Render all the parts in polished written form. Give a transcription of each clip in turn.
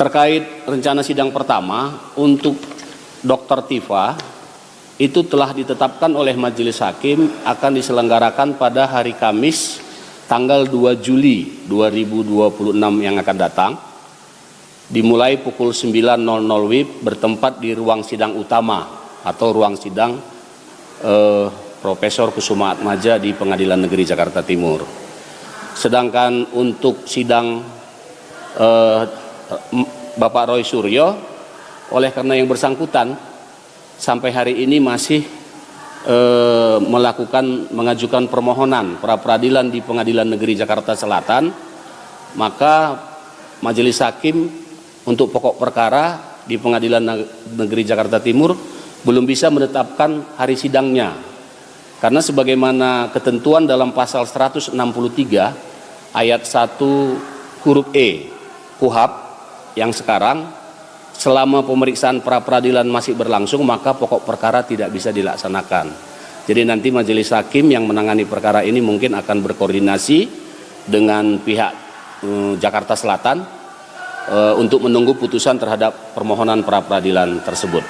Terkait rencana sidang pertama untuk Dr. Tifa itu telah ditetapkan oleh Majelis Hakim akan diselenggarakan pada hari Kamis tanggal 2 Juli 2026 yang akan datang, dimulai pukul 9.00 WIB bertempat di ruang sidang utama atau ruang sidang Profesor Kusuma Atmaja di Pengadilan Negeri Jakarta Timur. Sedangkan untuk sidang Bapak Roy Suryo, oleh karena yang bersangkutan sampai hari ini masih mengajukan permohonan pra peradilan di Pengadilan Negeri Jakarta Selatan, maka Majelis Hakim untuk pokok perkara di Pengadilan Negeri Jakarta Timur belum bisa menetapkan hari sidangnya, karena sebagaimana ketentuan dalam pasal 163 ayat 1 huruf E KUHP yang sekarang, selama pemeriksaan pra peradilan masih berlangsung maka pokok perkara tidak bisa dilaksanakan. Jadi nanti Majelis Hakim yang menangani perkara ini mungkin akan berkoordinasi dengan pihak Jakarta Selatan untuk menunggu putusan terhadap permohonan pra peradilan tersebut.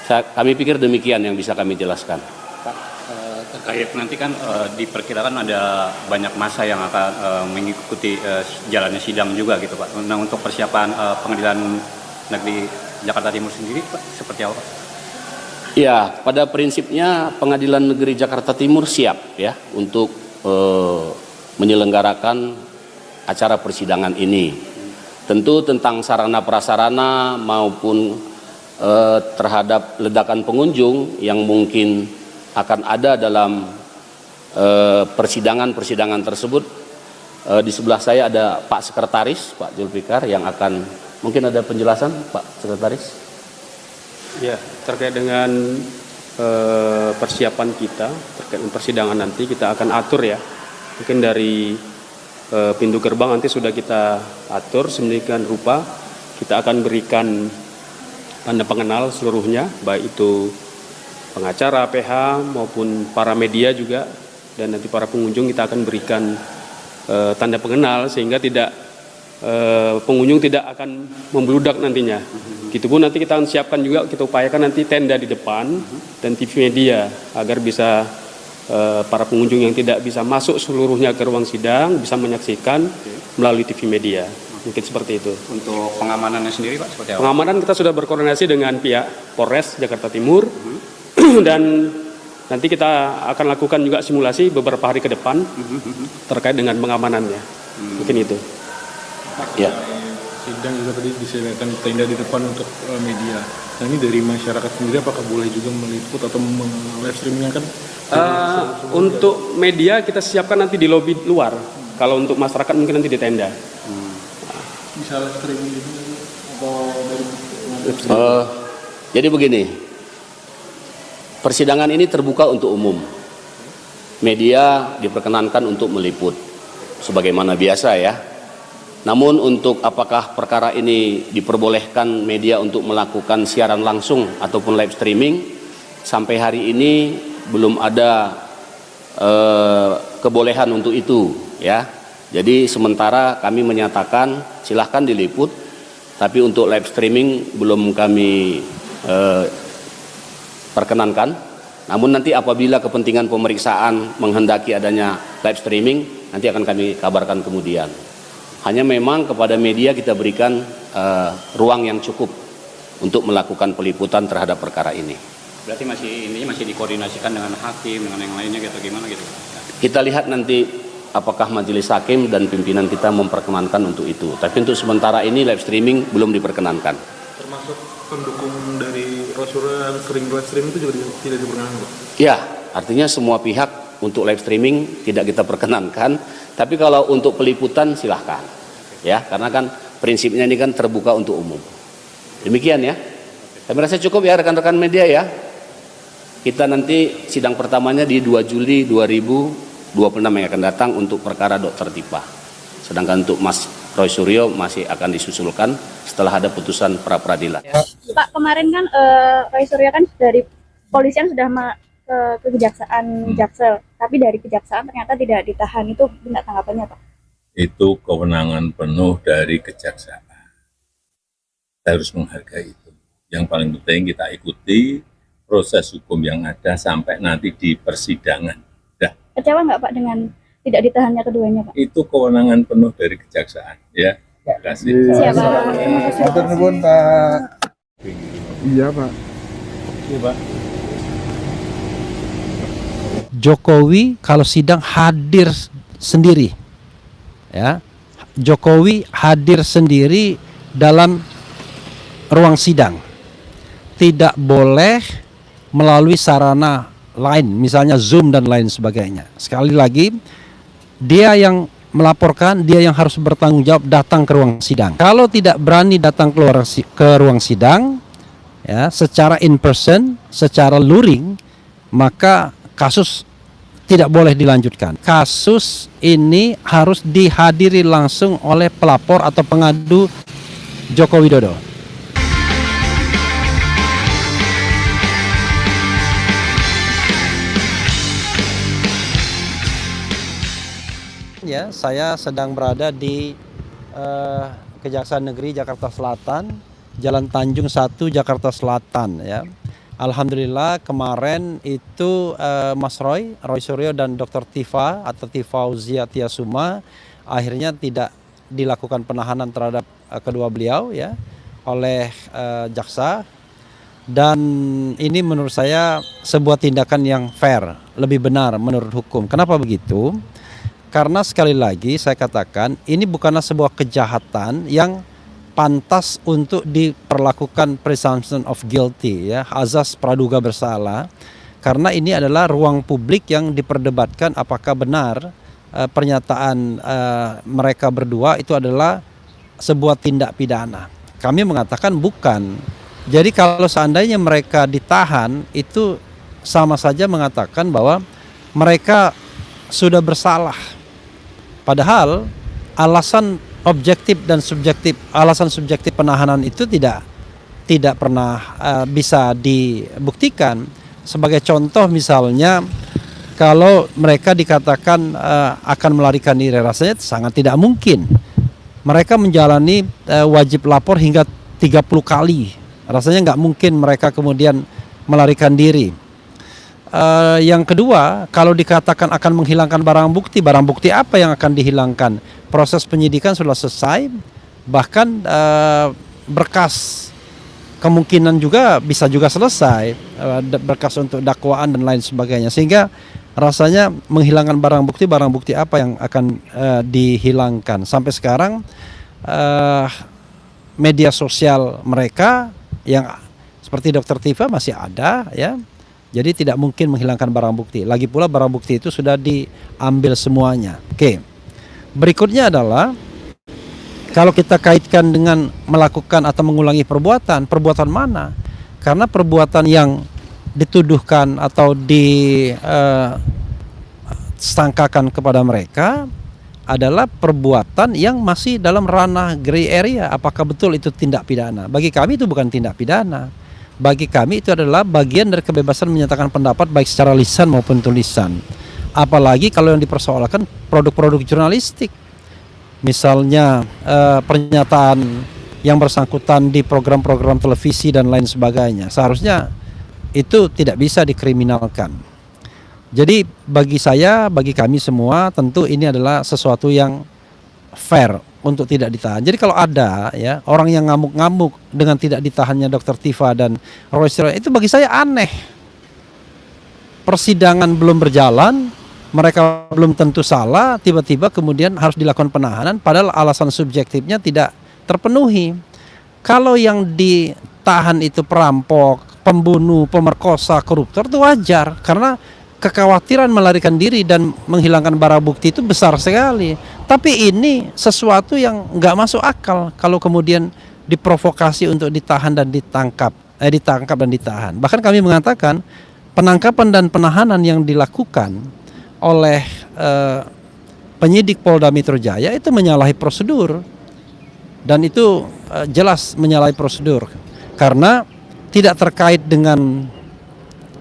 Kami pikir demikian yang bisa kami jelaskan. Terkait nanti kan diperkirakan ada banyak massa yang akan mengikuti jalannya sidang juga gitu Pak. Nah, untuk persiapan Pengadilan Negeri Jakarta Timur sendiri Pak, seperti apa? Ya, pada prinsipnya Pengadilan Negeri Jakarta Timur siap ya untuk menyelenggarakan acara persidangan ini. Tentu tentang sarana prasarana maupun terhadap ledakan pengunjung yang mungkin akan ada dalam persidangan tersebut. Di sebelah saya ada Pak Sekretaris, Pak Julfikar, yang akan mungkin ada penjelasan, Pak Sekretaris. Ya, terkait dengan persiapan kita terkait dengan persidangan nanti kita akan atur ya. Mungkin dari pintu gerbang nanti sudah kita atur sedemikian rupa. Kita akan berikan tanda pengenal seluruhnya, baik itu pengacara, PH maupun para media juga, dan nanti para pengunjung kita akan berikan tanda pengenal sehingga tidak pengunjung tidak akan membludak nantinya. Gitu pun nanti kita akan siapkan juga, kita upayakan nanti tenda di depan dan TV media agar bisa para pengunjung yang tidak bisa masuk seluruhnya ke ruang sidang bisa menyaksikan melalui TV media. Mungkin seperti itu. Untuk pengamanannya sendiri Pak, seperti apa? Pengamanan kita sudah berkoordinasi dengan pihak Polres Jakarta Timur. Dan nanti kita akan lakukan juga simulasi beberapa hari ke depan terkait dengan pengamanannya. Mungkin itu. Ya. Sidang juga tadi disediakan tenda di depan untuk media. Nah, ini dari masyarakat sendiri apakah boleh juga meliput atau live streaming kan? Untuk media kita siapkan nanti di lobi luar. Kalau untuk masyarakat mungkin nanti di tenda. Bisa live streaming gitu atau dari Jadi begini. Persidangan ini terbuka untuk umum. Media diperkenankan untuk meliput sebagaimana biasa ya. Namun untuk apakah perkara ini diperbolehkan media untuk melakukan siaran langsung ataupun live streaming, sampai hari ini belum ada kebolehan untuk itu ya. Jadi sementara kami menyatakan silahkan diliput, tapi untuk live streaming belum kami perkenankan. Namun nanti apabila kepentingan pemeriksaan menghendaki adanya live streaming, nanti akan kami kabarkan kemudian. Hanya memang kepada media kita berikan ruang yang cukup untuk melakukan peliputan terhadap perkara ini. Berarti masih dikoordinasikan dengan hakim, dengan yang lainnya gitu, gimana gitu? Kita lihat nanti apakah Majelis Hakim dan pimpinan kita memperkenankan untuk itu. Tapi untuk sementara ini live streaming belum diperkenankan. termasuk pendukung dari Rasulullah yang sering live streaming itu juga tidak diperkenankan Pak? Ya, artinya semua pihak untuk live streaming tidak kita perkenankan. Tapi kalau untuk peliputan silahkan. Ya, karena kan prinsipnya ini kan terbuka untuk umum. Demikian ya. Kami rasa cukup ya rekan-rekan media ya. Kita nanti sidang pertamanya di 2 Juli 2026 yang akan datang untuk perkara Dr. Tifa. Sedangkan untuk Mas Roy Suryo masih akan disusulkan setelah ada putusan pra peradilan. Pak, kemarin kan Roy Suryo kan dari polisian sudah ke kejaksaan Jaksel, tapi dari kejaksaan ternyata tidak ditahan. Itu benar tanggapannya Pak? Itu kewenangan penuh dari kejaksaan. kita harus menghargai itu. Yang paling penting kita ikuti proses hukum yang ada sampai nanti di persidangan. Dah, Kecewa nggak Pak dengan tidak ditahannya keduanya Pak? itu kewenangan penuh dari kejaksaan. Ya, terima kasih. Siap Pak. Terima kasih. Matur nuwun, Pak. Iya Pak. Jokowi kalau sidang hadir sendiri, ya. Jokowi hadir sendiri dalam ruang sidang, tidak boleh melalui sarana lain, misalnya Zoom dan lain sebagainya. Sekali lagi, dia yang melaporkan, dia yang harus bertanggung jawab datang ke ruang sidang. Kalau tidak berani datang ke ruang sidang, ya, secara in person, secara luring, maka kasus tidak boleh dilanjutkan. Kasus ini harus dihadiri langsung oleh pelapor atau pengadu Joko Widodo. Ya, saya sedang berada di Kejaksaan Negeri Jakarta Selatan, Jalan Tanjung 1, Jakarta Selatan, ya. Alhamdulillah kemarin itu Mas Roy Suryo dan Dr. Tifa atau Tifauzia Tiasuma akhirnya tidak dilakukan penahanan terhadap kedua beliau, ya, oleh jaksa, dan ini menurut saya sebuah tindakan yang fair, lebih benar menurut hukum. Kenapa begitu? Karena sekali lagi saya katakan ini bukanlah sebuah kejahatan yang pantas untuk diperlakukan presumption of guilty, ya, azas praduga bersalah, karena ini adalah ruang publik yang diperdebatkan apakah benar pernyataan mereka berdua itu adalah sebuah tindak pidana. Kami mengatakan bukan. Jadi kalau seandainya mereka ditahan, itu sama saja mengatakan bahwa mereka sudah bersalah. Padahal alasan objektif dan subjektif, alasan subjektif penahanan itu tidak pernah bisa dibuktikan. Sebagai contoh misalnya, kalau mereka dikatakan akan melarikan diri, rasanya sangat tidak mungkin. Mereka menjalani wajib lapor hingga 30 kali. Rasanya nggak mungkin mereka kemudian melarikan diri. Yang kedua, kalau dikatakan akan menghilangkan barang bukti apa yang akan dihilangkan? Proses penyidikan sudah selesai, bahkan berkas kemungkinan juga bisa juga selesai, berkas untuk dakwaan dan lain sebagainya. Sehingga rasanya menghilangkan barang bukti apa yang akan dihilangkan? Sampai sekarang media sosial mereka yang seperti Dr. Tifa masih ada, ya. Jadi tidak mungkin menghilangkan barang bukti. Lagi pula barang bukti itu sudah diambil semuanya. Oke. Berikutnya adalah kalau kita kaitkan dengan melakukan atau mengulangi perbuatan mana? Karena perbuatan yang dituduhkan atau disangkakan kepada mereka adalah perbuatan yang masih dalam ranah gray area. Apakah betul itu tindak pidana? Bagi kami itu bukan tindak pidana. Bagi kami itu adalah bagian dari kebebasan menyatakan pendapat baik secara lisan maupun tulisan. Apalagi kalau yang dipersoalkan produk-produk jurnalistik. Misalnya pernyataan yang bersangkutan di program-program televisi dan lain sebagainya. Seharusnya itu tidak bisa dikriminalkan. Jadi bagi saya, bagi kami semua, tentu ini adalah sesuatu yang fair untuk tidak ditahan. Jadi kalau ada, ya, orang yang ngamuk-ngamuk dengan tidak ditahannya Dr. Tifa dan Roy Suryo, itu bagi saya aneh. Persidangan belum berjalan, mereka belum tentu salah, tiba-tiba kemudian harus dilakukan penahanan padahal alasan subjektifnya tidak terpenuhi. Kalau yang ditahan itu perampok, pembunuh, pemerkosa, koruptor, itu wajar karena kekhawatiran melarikan diri dan menghilangkan barang bukti itu besar sekali. Tapi ini sesuatu yang nggak masuk akal kalau kemudian diprovokasi untuk ditahan dan ditangkap dan ditahan. Bahkan kami mengatakan penangkapan dan penahanan yang dilakukan oleh penyidik Polda Metro Jaya itu menyalahi prosedur, dan itu jelas menyalahi prosedur karena tidak terkait dengan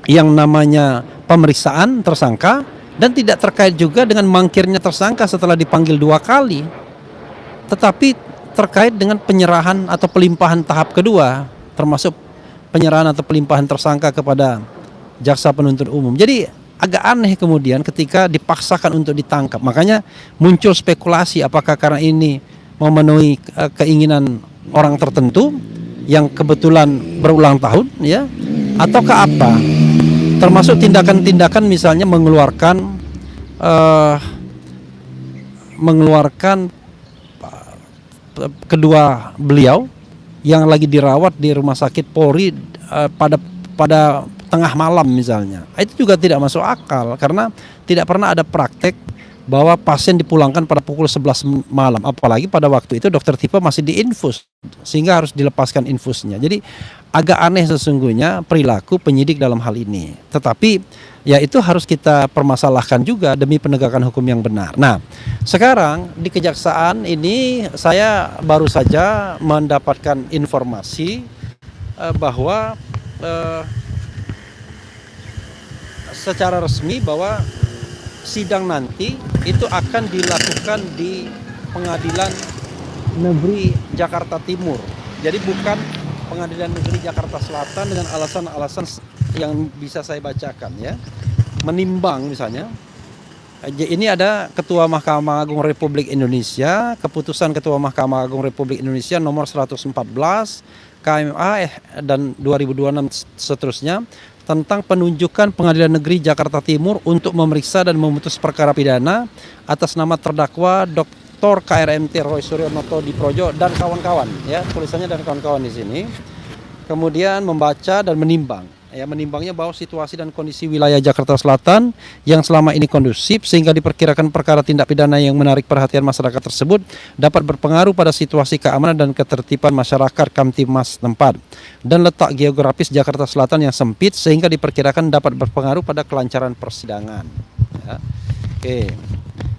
yang namanya pemeriksaan tersangka dan tidak terkait juga dengan mangkirnya tersangka setelah dipanggil 2 kali, tetapi terkait dengan penyerahan atau pelimpahan tahap kedua, termasuk penyerahan atau pelimpahan tersangka kepada jaksa penuntut umum. Jadi agak aneh kemudian ketika dipaksakan untuk ditangkap. Makanya muncul spekulasi apakah karena ini memenuhi keinginan orang tertentu yang kebetulan berulang tahun, ya, ataukah apa? Termasuk tindakan-tindakan misalnya mengeluarkan kedua beliau yang lagi dirawat di rumah sakit Polri pada tengah malam misalnya. Itu juga tidak masuk akal karena tidak pernah ada praktek bahwa pasien dipulangkan pada pukul 11 malam. Apalagi pada waktu itu dokter Tipe masih diinfus sehingga harus dilepaskan infusnya. Jadi agak aneh sesungguhnya perilaku penyidik dalam hal ini. Tetapi ya itu harus kita permasalahkan juga demi penegakan hukum yang benar. Nah, sekarang di kejaksaan ini saya baru saja mendapatkan informasi bahwa secara resmi bahwa sidang nanti itu akan dilakukan di Pengadilan Negeri Jakarta Timur. Jadi bukan Pengadilan Negeri Jakarta Selatan dengan alasan-alasan yang bisa saya bacakan, ya. Menimbang misalnya, ini ada Ketua Mahkamah Agung Republik Indonesia, keputusan Ketua Mahkamah Agung Republik Indonesia nomor 114 KMA dan 2026 seterusnya tentang penunjukan Pengadilan Negeri Jakarta Timur untuk memeriksa dan memutus perkara pidana atas nama terdakwa Dr. KRMT Roy Suryo Noto Diprojo dan kawan-kawan, ya, tulisannya dan kawan-kawan di sini. Kemudian membaca dan menimbang, ya, menimbangnya bahwa situasi dan kondisi wilayah Jakarta Selatan yang selama ini kondusif sehingga diperkirakan perkara tindak pidana yang menarik perhatian masyarakat tersebut dapat berpengaruh pada situasi keamanan dan ketertiban masyarakat Kamtibmas tempat dan letak geografis Jakarta Selatan yang sempit sehingga diperkirakan dapat berpengaruh pada kelancaran persidangan, ya. Oke.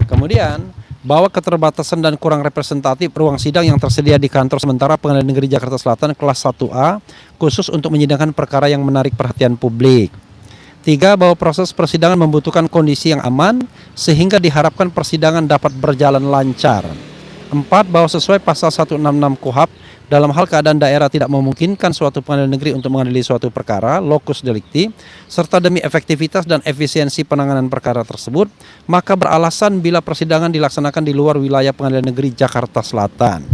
Kemudian bahwa keterbatasan dan kurang representatif ruang sidang yang tersedia di kantor sementara Pengadilan Negeri Jakarta Selatan kelas 1A khusus untuk menyidangkan perkara yang menarik perhatian publik. 3. Bahwa proses persidangan membutuhkan kondisi yang aman sehingga diharapkan persidangan dapat berjalan lancar. 4. Bahwa sesuai pasal 166 KUHP dalam hal keadaan daerah tidak memungkinkan suatu pengadilan negeri untuk mengadili suatu perkara locus delicti serta demi efektivitas dan efisiensi penanganan perkara tersebut, maka beralasan bila persidangan dilaksanakan di luar wilayah Pengadilan Negeri Jakarta Selatan.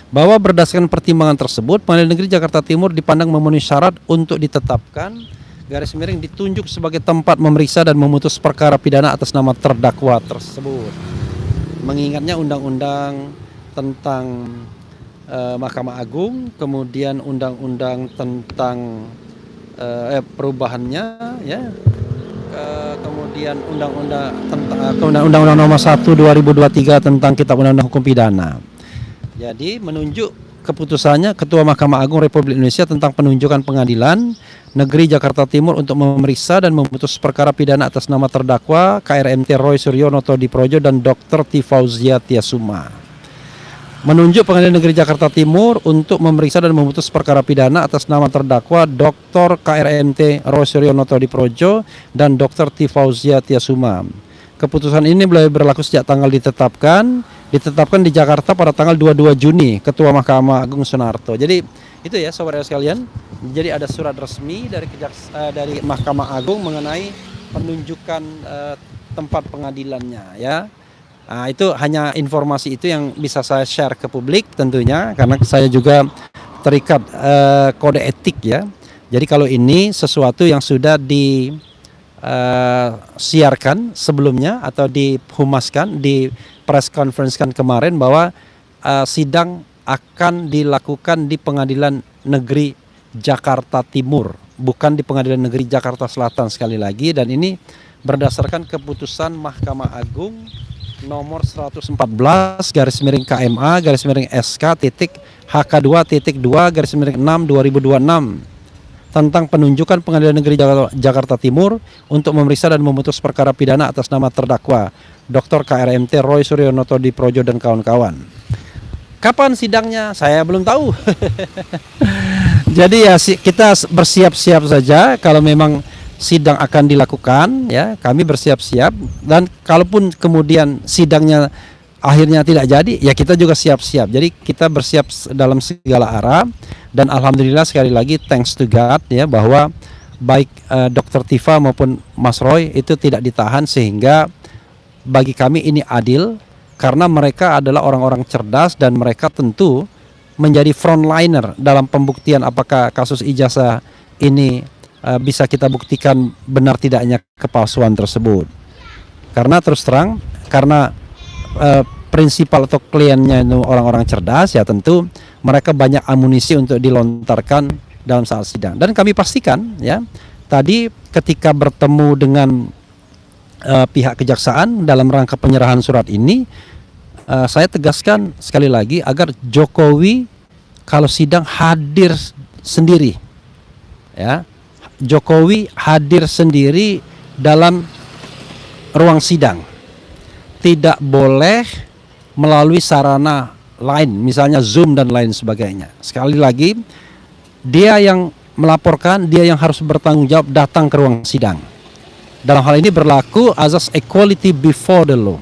Bahwa berdasarkan pertimbangan tersebut, Pengadilan Negeri Jakarta Timur dipandang memenuhi syarat untuk ditetapkan garis miring ditunjuk sebagai tempat memeriksa dan memutus perkara pidana atas nama terdakwa tersebut. Mengingatnya undang-undang tentang Mahkamah Agung, kemudian undang-undang tentang perubahannya, ya, kemudian undang-undang nomor 1 2023 tentang Kitab Undang-Undang Hukum Pidana. Jadi menunjuk keputusannya Ketua Mahkamah Agung Republik Indonesia tentang penunjukan Pengadilan Negeri Jakarta Timur untuk memeriksa dan memutus perkara pidana atas nama terdakwa KRMT Roy Suryo Noto Diprojo dan Dr. Tifauzia Tiasuma. Menunjuk Pengadilan Negeri Jakarta Timur untuk memeriksa dan memutus perkara pidana atas nama terdakwa Dr. KRMT Roy Suryo Noto Diprojo dan Dr. Tifauzia Tiasuma. Keputusan ini mulai berlaku sejak tanggal ditetapkan di Jakarta pada tanggal 22 Juni Ketua Mahkamah Agung Sunarto. Jadi itu ya saudara sekalian. Jadi ada surat resmi dari dari Mahkamah Agung mengenai penunjukan tempat pengadilannya, ya. Nah, itu hanya informasi itu yang bisa saya share ke publik tentunya karena saya juga terikat kode etik, ya. Jadi kalau ini sesuatu yang sudah disiarkan sebelumnya atau dihumaskan di press conference kan kemarin bahwa sidang akan dilakukan di Pengadilan Negeri Jakarta Timur, bukan di Pengadilan Negeri Jakarta Selatan sekali lagi, dan ini berdasarkan keputusan Mahkamah Agung nomor 114 garis miring KMA garis miring SK titik HK2 titik 2 garis miring 6 2026 tentang penunjukan Pengadilan Negeri Jakarta Timur untuk memeriksa dan memutus perkara pidana atas nama terdakwa Dr. KRMT Roy Suryo Noto Diprojo dan kawan-kawan. Kapan sidangnya? Saya belum tahu. Jadi ya kita bersiap-siap saja kalau memang sidang akan dilakukan, ya, kami bersiap-siap, dan kalaupun kemudian sidangnya akhirnya tidak jadi, ya kita juga siap-siap. Jadi kita bersiap dalam segala arah, dan alhamdulillah sekali lagi thanks to God ya, bahwa baik Dr. Tifa maupun Mas Roy itu tidak ditahan, sehingga bagi kami ini adil karena mereka adalah orang-orang cerdas dan mereka tentu menjadi frontliner dalam pembuktian apakah kasus ijazah ini bisa kita buktikan benar tidaknya kepalsuan tersebut. Karena terus terang, karena prinsipal atau kliennya itu orang-orang cerdas, ya tentu mereka banyak amunisi untuk dilontarkan dalam saat sidang. Dan kami pastikan ya, tadi ketika bertemu dengan pihak kejaksaan dalam rangka penyerahan surat ini, saya tegaskan sekali lagi agar Jokowi kalau sidang hadir sendiri, ya, Jokowi hadir sendiri dalam ruang sidang, tidak boleh melalui sarana lain, misalnya Zoom dan lain sebagainya. Sekali lagi, dia yang melaporkan, dia yang harus bertanggung jawab datang ke ruang sidang. Dalam hal ini berlaku azas equality before the law.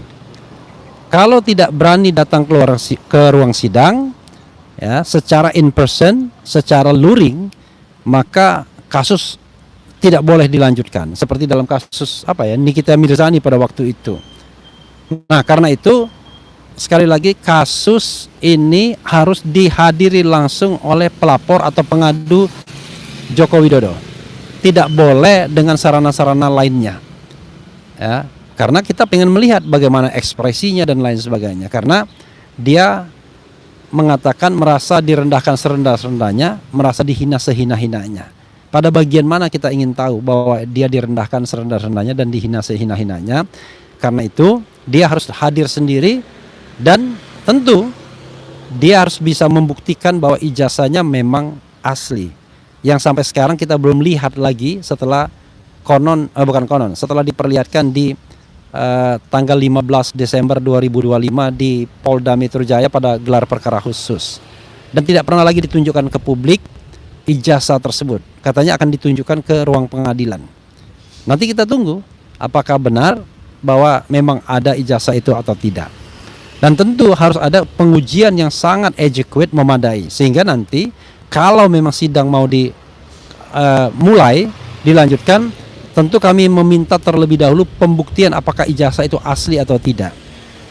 Kalau tidak berani datang ke ruang sidang, ya, secara in person, secara luring, maka kasus tidak boleh dilanjutkan. Seperti dalam kasus Nikita Mirzani pada waktu itu. Nah, karena itu sekali lagi kasus ini harus dihadiri langsung oleh pelapor atau pengadu Joko Widodo. Tidak boleh dengan sarana-sarana lainnya. Ya, karena kita ingin melihat bagaimana ekspresinya dan lain sebagainya. Karena dia mengatakan merasa direndahkan serendah-rendahnya, merasa dihina sehina-hinanya. Pada bagian mana kita ingin tahu bahwa dia direndahkan serendah-rendahnya dan dihina sehina-hinanya? Karena itu dia harus hadir sendiri, dan tentu dia harus bisa membuktikan bahwa ijazahnya memang asli. Yang sampai sekarang kita belum lihat lagi setelah setelah diperlihatkan di tanggal 15 Desember 2025 di Polda Metro Jaya pada gelar perkara khusus. Dan tidak pernah lagi ditunjukkan ke publik ijazah tersebut. Katanya akan ditunjukkan ke ruang pengadilan. Nanti kita tunggu apakah benar bahwa memang ada ijazah itu atau tidak. Dan tentu harus ada pengujian yang sangat adequate, memadai, sehingga nanti kalau memang sidang mau dilanjutkan, tentu kami meminta terlebih dahulu pembuktian apakah ijazah itu asli atau tidak.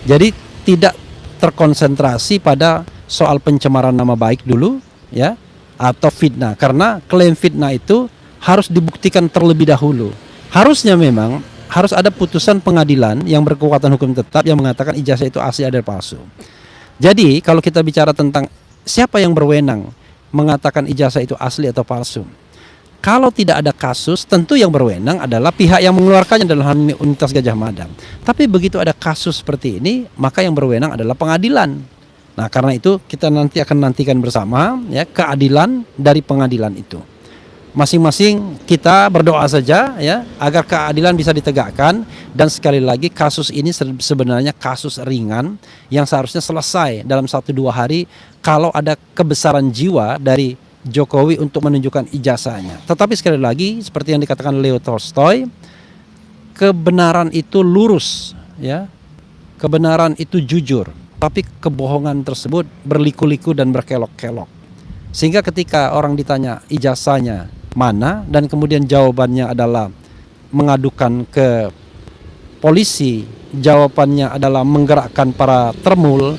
Jadi tidak terkonsentrasi pada soal pencemaran nama baik dulu, ya, atau fitnah, karena klaim fitnah itu harus dibuktikan terlebih dahulu. Harusnya memang harus ada putusan pengadilan yang berkekuatan hukum tetap yang mengatakan ijazah itu asli atau palsu. Jadi kalau kita bicara tentang siapa yang berwenang mengatakan ijazah itu asli atau palsu, kalau tidak ada kasus, tentu yang berwenang adalah pihak yang mengeluarkannya, dalam hal ini Universitas Gadjah Mada. Tapi begitu ada kasus seperti ini, maka yang berwenang adalah pengadilan. Nah, karena itu kita nanti akan nantikan bersama ya keadilan dari pengadilan itu. Masing-masing kita berdoa saja ya agar keadilan bisa ditegakkan, dan sekali lagi kasus ini sebenarnya kasus ringan yang seharusnya selesai dalam 1-2 hari kalau ada kebesaran jiwa dari Jokowi untuk menunjukkan ijazahnya. Tetapi sekali lagi seperti yang dikatakan Leo Tolstoy, kebenaran itu lurus ya. Kebenaran itu jujur, tapi kebohongan tersebut berliku-liku dan berkelok-kelok. Sehingga ketika orang ditanya ijazahnya mana dan kemudian jawabannya adalah mengadukan ke polisi, jawabannya adalah menggerakkan para termul,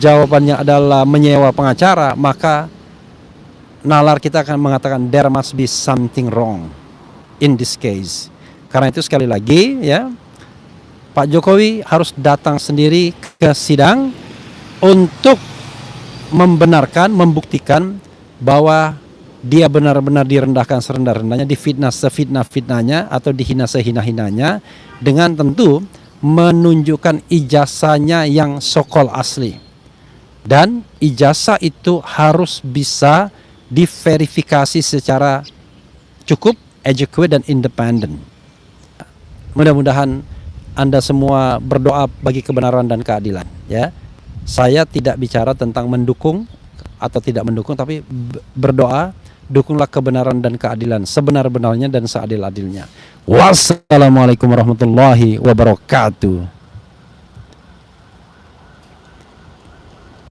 jawabannya adalah menyewa pengacara, maka nalar kita akan mengatakan there must be something wrong in this case. Karena itu sekali lagi ya, Pak Jokowi harus datang sendiri ke sidang untuk membenarkan, membuktikan bahwa dia benar-benar direndahkan serendah-rendahnya, difitnah sefitnah-fitnahnya atau dihina sehina-hinanya, dengan tentu menunjukkan ijazahnya yang sokol asli. Dan ijazah itu harus bisa diverifikasi secara cukup, adequate dan independen. Mudah-mudahan Anda semua berdoa bagi kebenaran dan keadilan ya. Saya tidak bicara tentang mendukung atau tidak mendukung, tapi berdoa dukunglah kebenaran dan keadilan sebenar-benarnya dan seadil-adilnya. Wassalamualaikum warahmatullahi wabarakatuh.